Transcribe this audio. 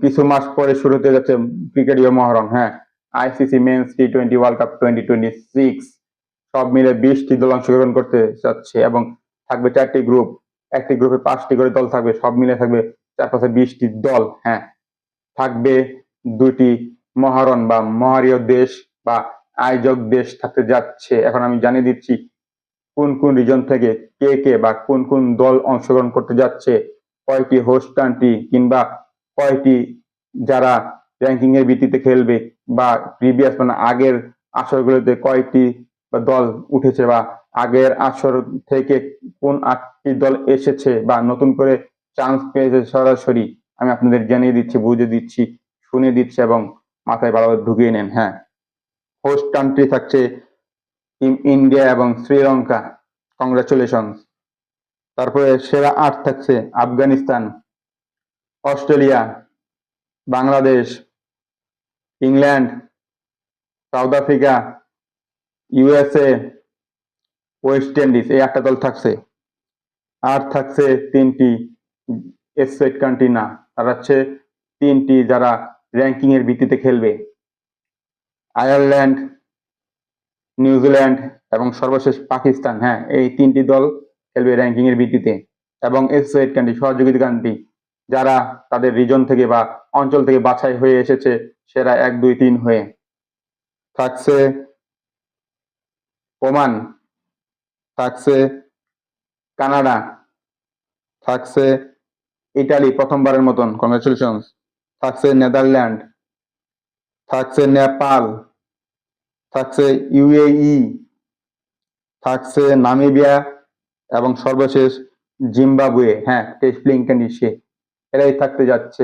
কিছু মাস পরে শুরু হতে যাচ্ছে ক্রিকেটীয় মহরণ। হ্যাঁ, আইসিসি মেন্স টি-20 ওয়ার্ল্ড কাপ 2026 সব মিলে 20টি দল অংশগ্রহণ করতে যাচ্ছে এবং থাকবে 4টি গ্রুপ। একটি গ্রুপে 5টি করে দল থাকবে, সব মিলে থাকবে 4-5-20টি দল। হ্যাঁ, থাকবে 2টি মহারণ বা মহারীয় দেশ বা আয়োজক দেশ থাকতে যাচ্ছে। এখন আমি জানিয়ে দিচ্ছি কোন কোন রিজন থেকে কে কে বা কোন কোন দল অংশগ্রহণ করতে যাচ্ছে, কয়টি হোস্ট কান্ট্রি কিংবা কয়টি যারা র্যাঙ্কিং এর ভিত্তিতে খেলবে বা প্রিভিয়াস মানে আগের আসরগুলোতে কয়টি বা দল উঠেছে বা আগের আসর থেকে কোন 8টি দল এসেছে বা নতুন করে চান্স পেয়েছে সরাসরি আমি আপনাদের জানিয়ে দিচ্ছি, বুঝে দিচ্ছি, শুনে দিচ্ছি এবং মাথায় ভালোভাবে ঢুকিয়ে নেন। হ্যাঁ, হোস্ট কান্ট্রি থাকছে টিম ইন্ডিয়া এবং শ্রীলঙ্কা, কংগ্রাচুলেশন। তারপরে সেরা 8 থাকছে Afghanistan, Australia, Bangladesh, England, south Africa, USA, West Indies. এই 8টা দল থাকছে। আর থাকছে 3টি এসেট কান্ট্রি না, তারা হচ্ছে 3টি যারা র্যাঙ্কিং এর ভিত্তিতে খেলবে, আয়ারল্যান্ড, নিউজিল্যান্ড এবং সর্বশেষ পাকিস্তান। হ্যাঁ, এই 3টি দল খেলবে র্যাঙ্কিং এর ভিত্তিতে এবং এসেট কান্ট্রি সহযোগিতা কান্ট্রি যারা তাদের রিজন থেকে বা অঞ্চল থেকে বাছাই হয়ে এসেছে সেরা 1, 2, 3 হয়ে। থাকছে ওমান, থাকছে কানাডা, থাকছে ইটালি প্রথমবারের মতন, কংগ্রাচুলেশন, থাকছে নেদারল্যান্ড, থাকছে নেপাল, থাকছে ইউএই, থাকছে নামিবিয়া এবং সর্বশেষ জিম্বাবুয়ে। হ্যাঁ, টেস্ট প্লেইং কান্ট্রি এরাই থাকতে যাচ্ছে।